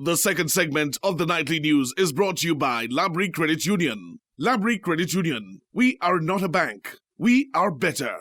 The second segment of the Nightly News is brought to you by Labrie Credit Union. Labrie Credit Union. We are not a bank. We are better.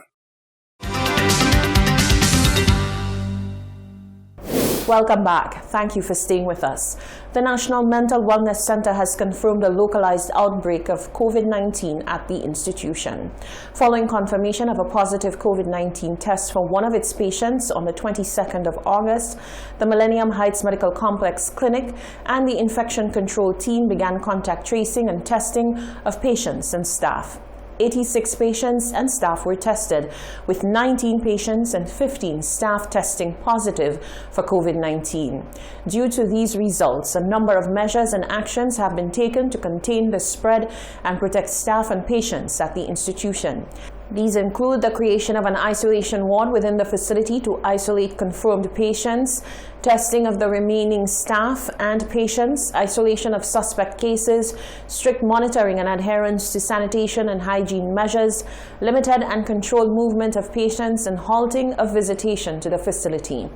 Welcome back. Thank you for staying with us. The National Mental Wellness Center has confirmed a localized outbreak of COVID-19 at the institution. Following confirmation of a positive COVID-19 test for one of its patients on the 22nd of August, the Millennium Heights Medical Complex Clinic and the infection control team began contact tracing and testing of patients and staff. 86 patients and staff were tested, with 19 patients and 15 staff testing positive for COVID-19. Due to these results, a number of measures and actions have been taken to contain the spread and protect staff and patients at the institution. These include the creation of an isolation ward within the facility to isolate confirmed patients, testing of the remaining staff and patients, isolation of suspect cases, strict monitoring and adherence to sanitation and hygiene measures, limited and controlled movement of patients, and halting of visitation to the facility.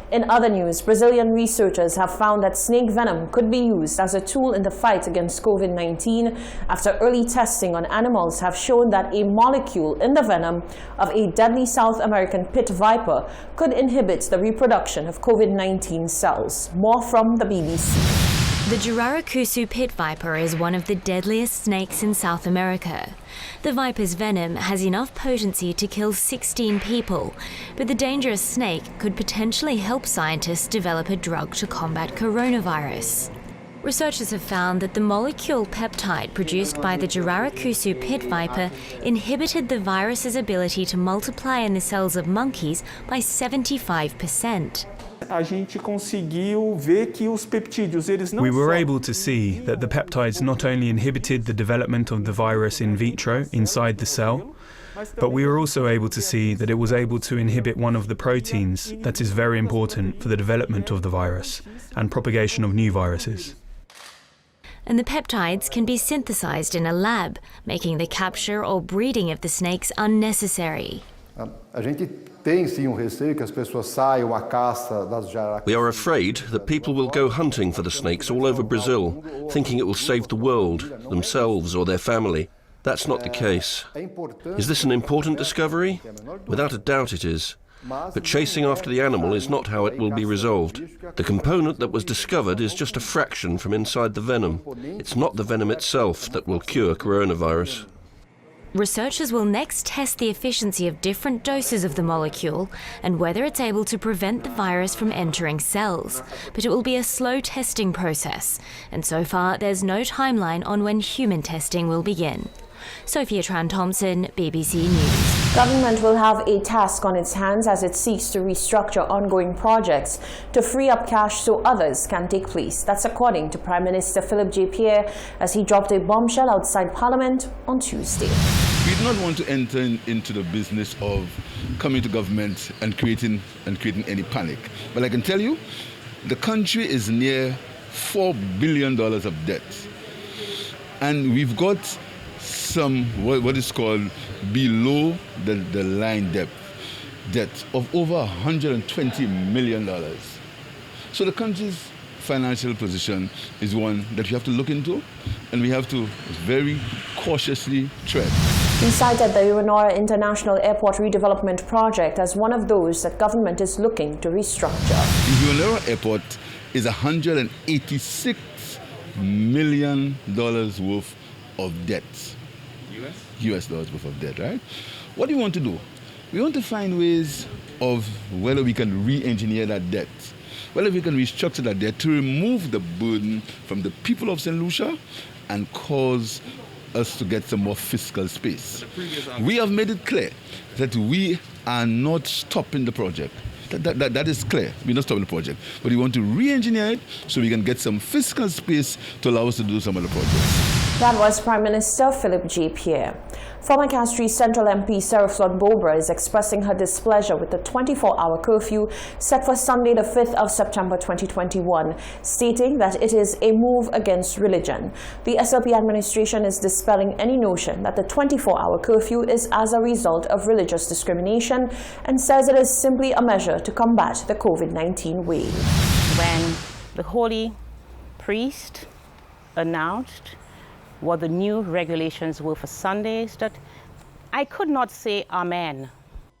In other news, Brazilian researchers have found that snake venom could be used as a tool in the fight against COVID-19 after early testing on animals have shown that a molecule in the venom of a deadly South American pit viper could inhibit the reproduction of COVID-19 cells. More from the BBC. The Jararacusu pit viper is one of the deadliest snakes in South America. The viper's venom has enough potency to kill 16 people, but the dangerous snake could potentially help scientists develop a drug to combat coronavirus. Researchers have found that the molecule peptide produced by the Jararacusu pit viper inhibited the virus's ability to multiply in the cells of monkeys by 75%. We were able to see that the peptides not only inhibited the development of the virus in vitro inside the cell, but we were also able to see that it was able to inhibit one of the proteins that is very important for the development of the virus and propagation of new viruses. And the peptides can be synthesized in a lab, making the capture or breeding of the snakes unnecessary. We are afraid that people will go hunting for the snakes all over Brazil, thinking it will save the world, themselves or their family. That's not the case. Is this an important discovery? Without a doubt it is. But chasing after the animal is not how it will be resolved. The component that was discovered is just a fraction from inside the venom. It's not the venom itself that will cure coronavirus. Researchers will next test the efficiency of different doses of the molecule and whether it's able to prevent the virus from entering cells. But it will be a slow testing process, and so far there's no timeline on when human testing will begin. Sophia Tran-Thompson, BBC News. Government will have a task on its hands as it seeks to restructure ongoing projects to free up cash so others can take place. That's according to Prime Minister Philip J. Pierre as he dropped a bombshell outside Parliament on Tuesday. We do not want to enter into the business of coming to government and creating any panic. But I can tell you, the country is near $4 billion of debt. And we've got some, what is called below the line debt of over $120 million. So the country's financial position is one that you have to look into, and we have to very cautiously tread. He cited the Uranora International Airport redevelopment project as one of those that government is looking to restructure. The Uranora Airport is $186 million worth of debt. US dollars worth of debt, right? What do we want to do? We want to find ways of whether we can re-engineer that debt, whether we can restructure that debt to remove the burden from the people of St. Lucia and cause us to get some more fiscal space. We have made it clear that we are not stopping the project. That is clear. We're not stopping the project. But we want to re-engineer it so we can get some fiscal space to allow us to do some of the projects. That was Prime Minister Philip J. Pierre. Former Castries Central MP Sarah Flood Bobra is expressing her displeasure with the 24-hour curfew set for Sunday the 5th of September 2021, stating that it is a move against religion. The SLP administration is dispelling any notion that the 24-hour curfew is as a result of religious discrimination and says it is simply a measure to combat the COVID-19 wave. When the holy priest announced what the new regulations were for Sundays, that I could not say amen.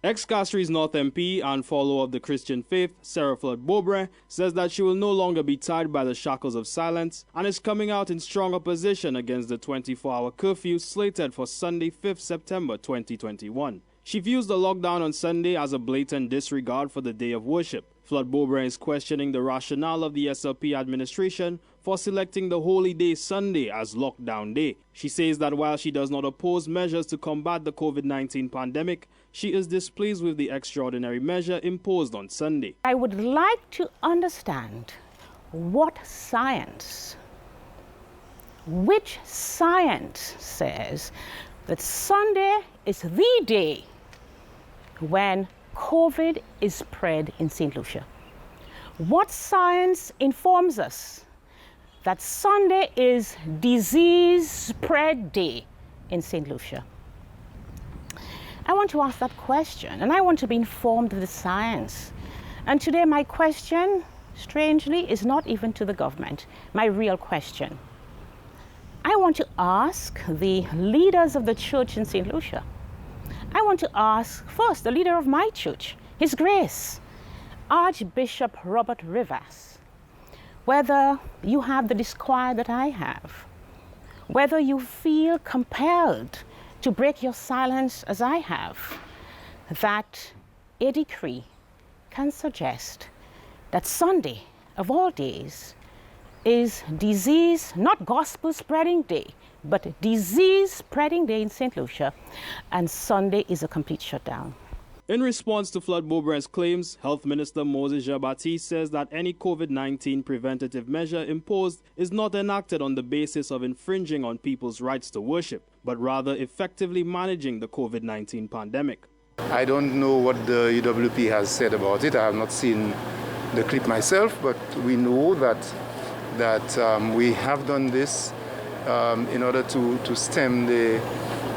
Ex-Castries North MP and follower of the Christian faith, Sarah Flood-Beaubrun, says that she will no longer be tied by the shackles of silence and is coming out in strong opposition against the 24-hour curfew slated for Sunday, 5th September 2021. She views the lockdown on Sunday as a blatant disregard for the day of worship. Flood-Beaubrun is questioning the rationale of the SLP administration for selecting the holy day Sunday as lockdown day. She says that while she does not oppose measures to combat the COVID-19 pandemic, she is displeased with the extraordinary measure imposed on Sunday. I would like to understand what science, which science says that Sunday is the day when COVID is spread in St. Lucia. What science informs us that Sunday is disease spread day in St. Lucia? I want to ask that question, and I want to be informed of the science. And today my question, strangely, is not even to the government. My real question. I want to ask the leaders of the church in St. Lucia. I want to ask first the leader of my church, His Grace, Archbishop Robert Rivers, whether you have the disquiet that I have, whether you feel compelled to break your silence as I have, that a decree can suggest that Sunday, of all days, is disease, not gospel spreading day, but disease spreading day in St. Lucia, and Sunday is a complete shutdown. In response to Flood-Beaubrun's claims, Health Minister Moses Jean-Baptiste says that any COVID-19 preventative measure imposed is not enacted on the basis of infringing on people's rights to worship, but rather effectively managing the COVID-19 pandemic. I don't know what the EWP has said about it. I have not seen the clip myself, but we know that we have done this in order to stem the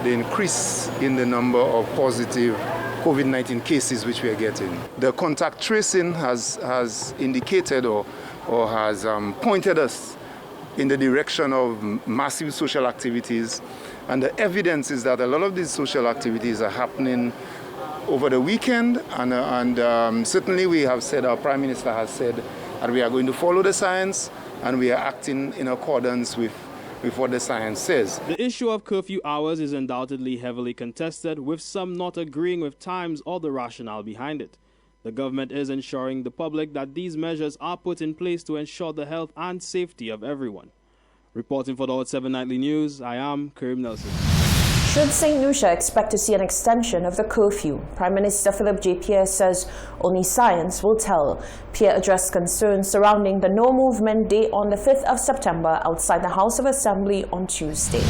increase in the number of positive COVID-19 cases which we are getting. The contact tracing has indicated or has pointed us in the direction of massive social activities, and the evidence is that a lot of these social activities are happening over the weekend, and certainly we have said, our Prime Minister has said that we are going to follow the science and we are acting in accordance with what the science says. The issue of curfew hours is undoubtedly heavily contested, with some not agreeing with times or the rationale behind it. The government is ensuring the public that these measures are put in place to ensure the health and safety of everyone. Reporting for the Hot 7 Nightly News, I am Karim Nelson. Should St. Lucia expect to see an extension of the curfew? Prime Minister Philip J. Pierre says only science will tell. Pierre addressed concerns surrounding the No Movement Day on the 5th of September outside the House of Assembly on Tuesday.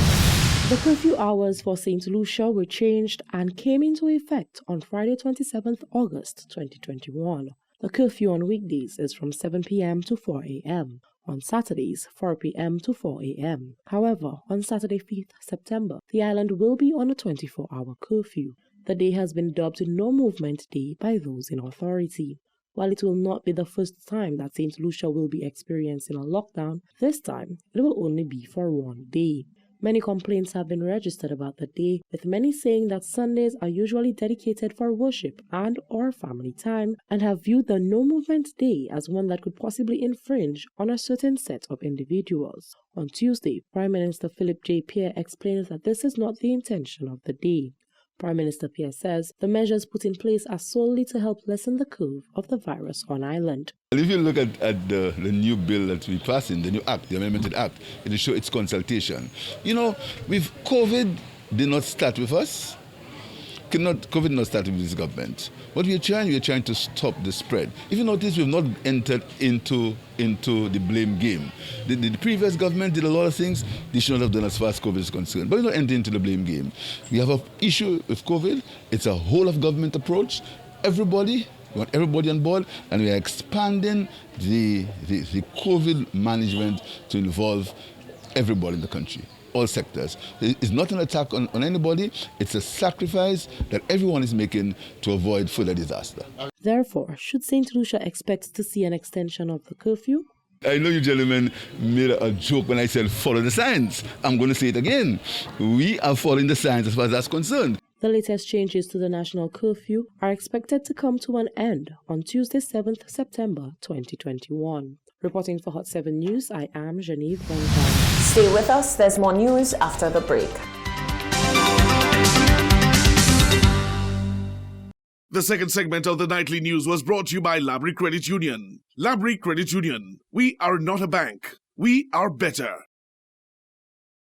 The curfew hours for St. Lucia were changed and came into effect on Friday, 27th August 2021. The curfew on weekdays is from 7 p.m. to 4 a.m. On Saturdays, 4 p.m. to 4 a.m. However, on Saturday, 5th September, the island will be on a 24-hour curfew. The day has been dubbed No Movement Day by those in authority. While it will not be the first time that St. Lucia will be experiencing a lockdown, this time it will only be for one day. Many complaints have been registered about the day, with many saying that Sundays are usually dedicated for worship and or family time, and have viewed the No Movement Day as one that could possibly infringe on a certain set of individuals. On Tuesday, Prime Minister Philip J. Pierre explained that this is not the intention of the day. Prime Minister Pierre says the measures put in place are solely to help lessen the curve of the virus on island. If you look at the new bill that we passed in, the new act, the amendmented act, it will show its consultation. You know, with COVID did not start with us. COVID did not start with this government. What we are trying to stop the spread. If you notice, we've not entered into the blame game. The previous government did a lot of things they should not have done as far as COVID is concerned. But we're not entering into the blame game. We have an issue with COVID. It's a whole of government approach. We want everybody on board, and we are expanding the COVID management to involve everybody in the country, all sectors. It's not an attack on anybody. It's a sacrifice that everyone is making to avoid further disaster. Therefore, should St. Lucia expect to see an extension of the curfew? I know you gentlemen made a joke when I said follow the science. I'm going to say it again. We are following the science as far as that's concerned. The latest changes to the national curfew are expected to come to an end on Tuesday, 7th September 2021. Reporting for Hot 7 News, I am Genevieve Bonga. Stay with us, there's more news after the break. The second segment of the nightly news was brought to you by Labrie Credit Union. Labrie Credit Union. We are not a bank. We are better.